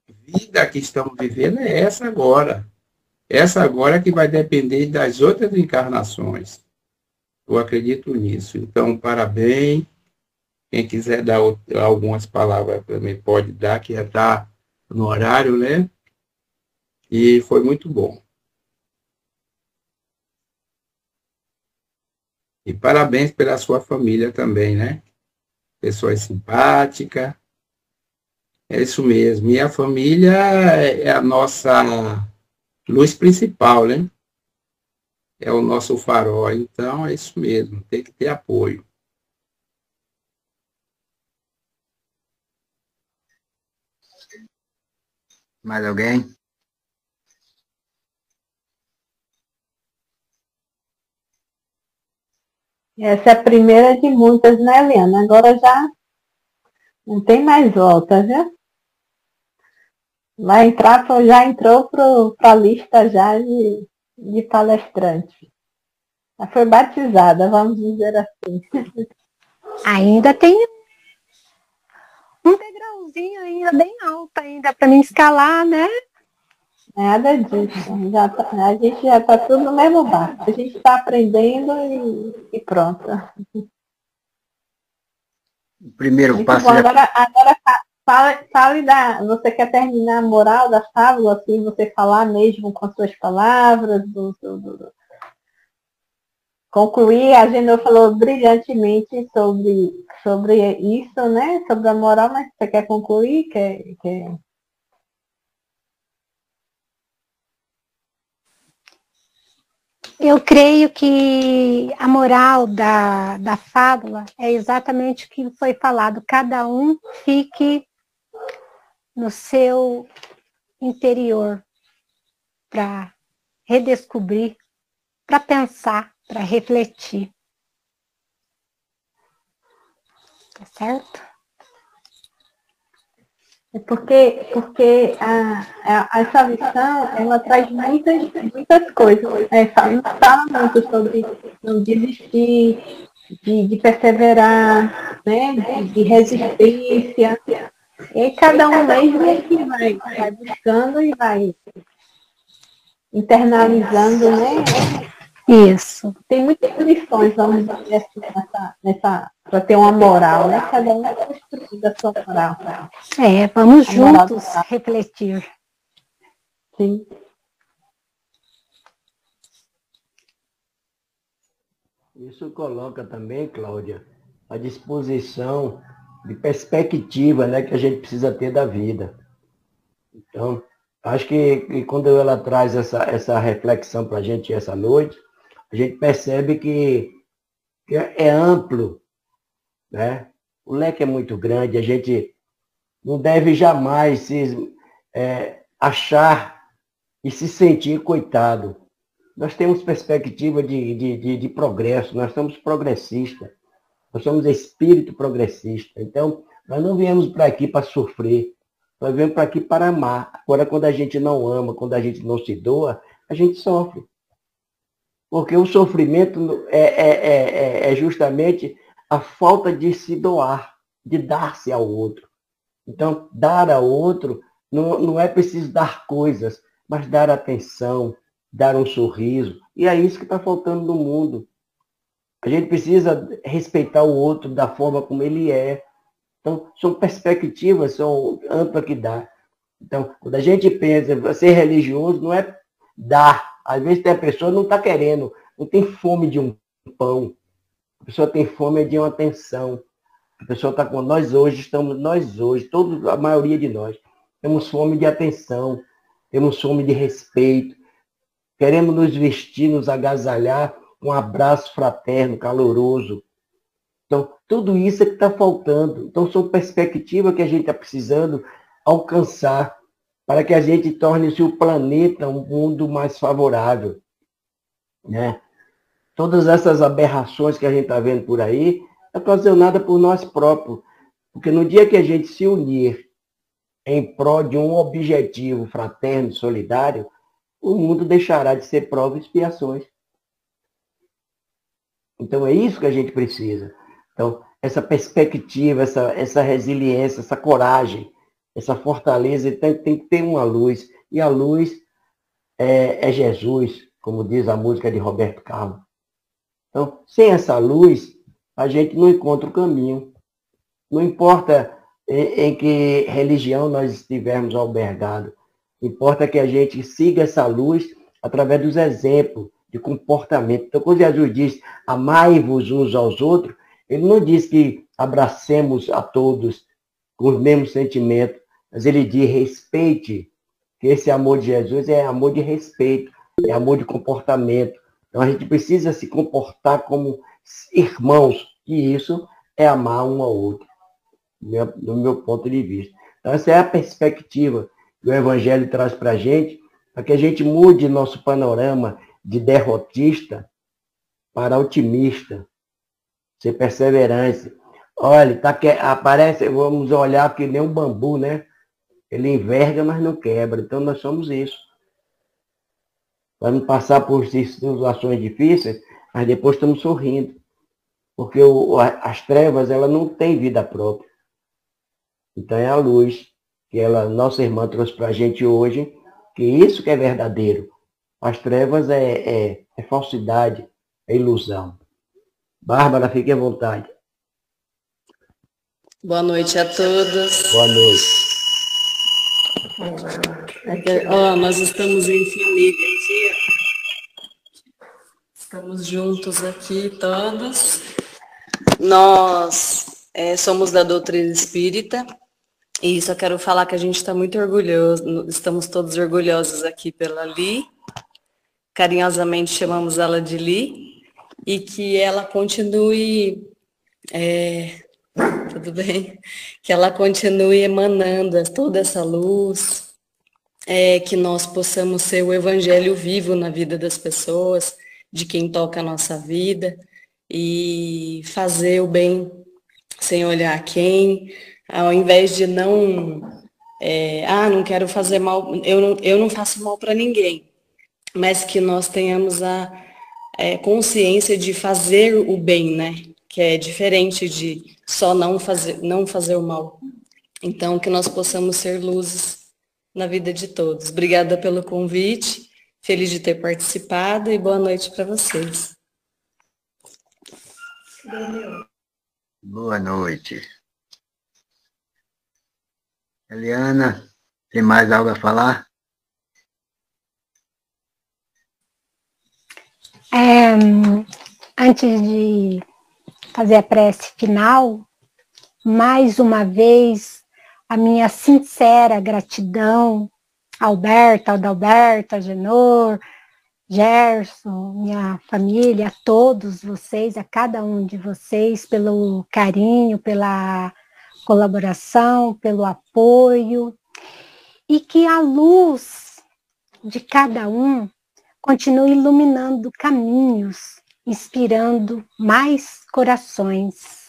vida que estamos vivendo é essa agora. Essa agora que vai depender das outras encarnações. Eu acredito nisso. Então, parabéns. Quem quiser dar algumas palavras também pode dar, que já está no horário, né? E foi muito bom. E parabéns pela sua família também, né? Pessoa simpática. É isso mesmo. E a família é a nossa luz principal, né? É o nosso farol. Então, é isso mesmo. Tem que ter apoio. Mais alguém? Essa é a primeira de muitas, né, Helena? Agora já não tem mais volta, viu? Vai entrar, já entrou para a lista já de palestrantes. Já foi batizada, vamos dizer assim. Ainda tem um degrauzinho ainda bem alto ainda para me escalar, né? Nada disso. A gente já está tudo no mesmo barco. A gente está aprendendo e pronto. O primeiro Muito passo bom. Agora fale da. Você quer terminar a moral da fábula, assim, você falar mesmo com as suas palavras, concluir. A Genô falou brilhantemente sobre isso, né? Sobre a moral, mas você quer concluir? Quer... Eu creio que a moral da fábula é exatamente o que foi falado. Cada um fique no seu interior para redescobrir, para pensar, para refletir. Tá certo? É porque essa lição, ela traz muitas coisas. Fala muito sobre não desistir, de perseverar, né? De resistência. E aí cada um mesmo é que vai buscando e vai internalizando, né? Isso. Tem muitas lições, vamos dizer assim, para ter uma moral, né? Cada um vai construindo a sua moral. Vamos juntos refletir. Sim. Isso coloca também, Cláudia, a disposição de perspectiva, né, que a gente precisa ter da vida. Então, acho que quando ela traz essa reflexão para a gente essa noite, a gente percebe que é amplo, né? O leque é muito grande, a gente não deve jamais se achar e se sentir coitado. Nós temos perspectiva de progresso, nós somos progressistas, nós somos espírito progressista. Então, nós não viemos para aqui para sofrer, nós viemos para aqui para amar. Agora, quando a gente não ama, quando a gente não se doa, a gente sofre. Porque o sofrimento é justamente a falta de se doar, de dar-se ao outro. Então, dar ao outro não é preciso dar coisas, mas dar atenção, dar um sorriso. E é isso que está faltando no mundo. A gente precisa respeitar o outro da forma como ele é. Então, são perspectivas, são amplas que dá. Então, quando a gente pensa, ser religioso não é dar. Às vezes tem a pessoa que não está querendo, não tem fome de um pão. A pessoa tem fome de uma atenção. A pessoa está com nós hoje, a maioria de nós, temos fome de atenção, temos fome de respeito, queremos nos vestir, nos agasalhar, um abraço fraterno, caloroso. Então, tudo isso é que está faltando. Então, são perspectivas que a gente está precisando alcançar para que a gente torne-se o planeta um mundo mais favorável, né? Todas essas aberrações que a gente está vendo por aí é ocasionada por nós próprios. Porque no dia que a gente se unir em prol de um objetivo fraterno e solidário, o mundo deixará de ser prova e expiações. Então é isso que a gente precisa. Então, essa perspectiva, essa resiliência, essa coragem, essa fortaleza, tem que ter uma luz. E a luz é Jesus, como diz a música de Roberto Carlos. Então, sem essa luz, a gente não encontra o caminho. Não importa em que religião nós estivermos albergados. Importa que a gente siga essa luz através dos exemplos de comportamento. Então, quando Jesus diz, amai-vos uns aos outros, ele não diz que abracemos a todos com os mesmos sentimentos, mas ele diz, respeite, que esse amor de Jesus é amor de respeito, é amor de comportamento. Então, a gente precisa se comportar como irmãos, e isso é amar um ao outro, do meu ponto de vista. Então, essa é a perspectiva que o Evangelho traz para a gente, para que a gente mude nosso panorama de derrotista para otimista, ser perseverante. Olha, aparece, vamos olhar que nem um bambu, né? Ele enverga, mas não quebra. Então, nós somos isso. Vamos passar por situações difíceis, mas depois estamos sorrindo. Porque as trevas, ela não tem vida própria. Então é a luz que nossa irmã trouxe para a gente hoje, que isso que é verdadeiro. As trevas é falsidade, é ilusão. Bárbara, fique à vontade. Boa noite a todos. Boa noite. Nós estamos em família aqui. Estamos juntos aqui todos. Nós somos da doutrina espírita. E só quero falar que a gente está muito orgulhoso, estamos todos orgulhosos aqui pela Li, carinhosamente chamamos ela de Li, e que ela continue, tudo bem? Que ela continue emanando toda essa luz, que nós possamos ser o evangelho vivo na vida das pessoas, de quem toca a nossa vida, e fazer o bem sem olhar quem, ao invés de não quero fazer mal, eu não faço mal para ninguém, mas que nós tenhamos a consciência de fazer o bem, né? Que é diferente de só não fazer o mal. Então, que nós possamos ser luzes na vida de todos. Obrigada pelo convite, feliz de ter participado e boa noite para vocês. Boa noite. Eliana, tem mais algo a falar? Antes de fazer a prece final, mais uma vez, a minha sincera gratidão a Alberta, Adalberta, Genor, Gerson, minha família, a todos vocês, a cada um de vocês, pelo carinho, pela colaboração, pelo apoio, e que a luz de cada um continue iluminando caminhos, inspirando mais corações.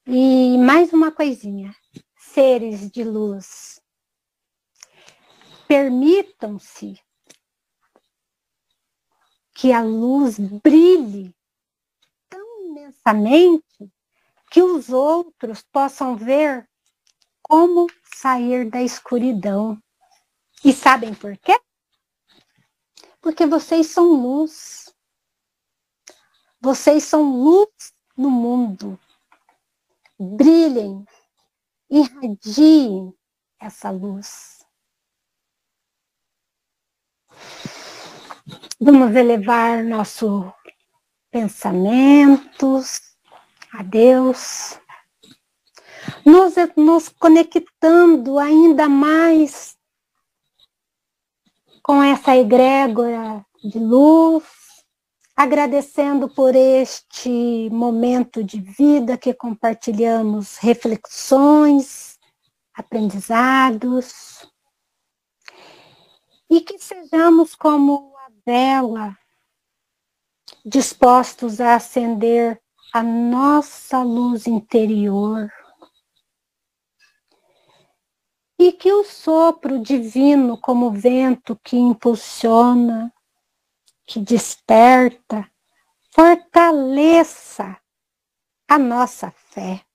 E mais uma coisinha, seres de luz, permitam-se que a luz brilhe tão imensamente que os outros possam ver como sair da escuridão. E sabem por quê? Porque vocês são luz. Vocês são luz no mundo. Brilhem, irradiem essa luz. Vamos elevar nossos pensamentos a Deus, nos conectando ainda mais com essa egrégora de luz, agradecendo por este momento de vida que compartilhamos reflexões, aprendizados, e que sejamos como a vela, dispostos a acender a nossa luz interior. E que o sopro divino, como vento que impulsiona, que desperta, fortaleça a nossa fé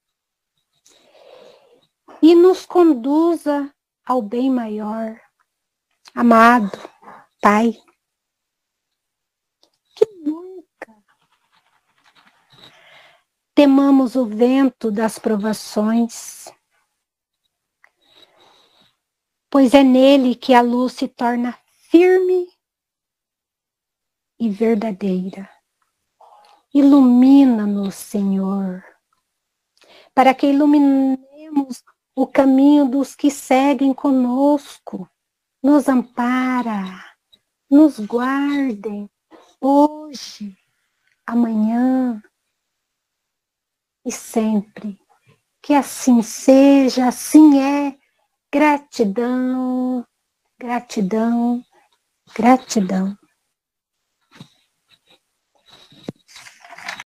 e nos conduza ao bem maior. Amado Pai, que nunca temamos o vento das provações, pois é nele que a luz se torna firme e verdadeira. Ilumina-nos, Senhor, para que iluminemos o caminho dos que seguem conosco. Nos ampara, nos guardem hoje, amanhã e sempre. Que assim seja, assim é. Gratidão, gratidão, gratidão.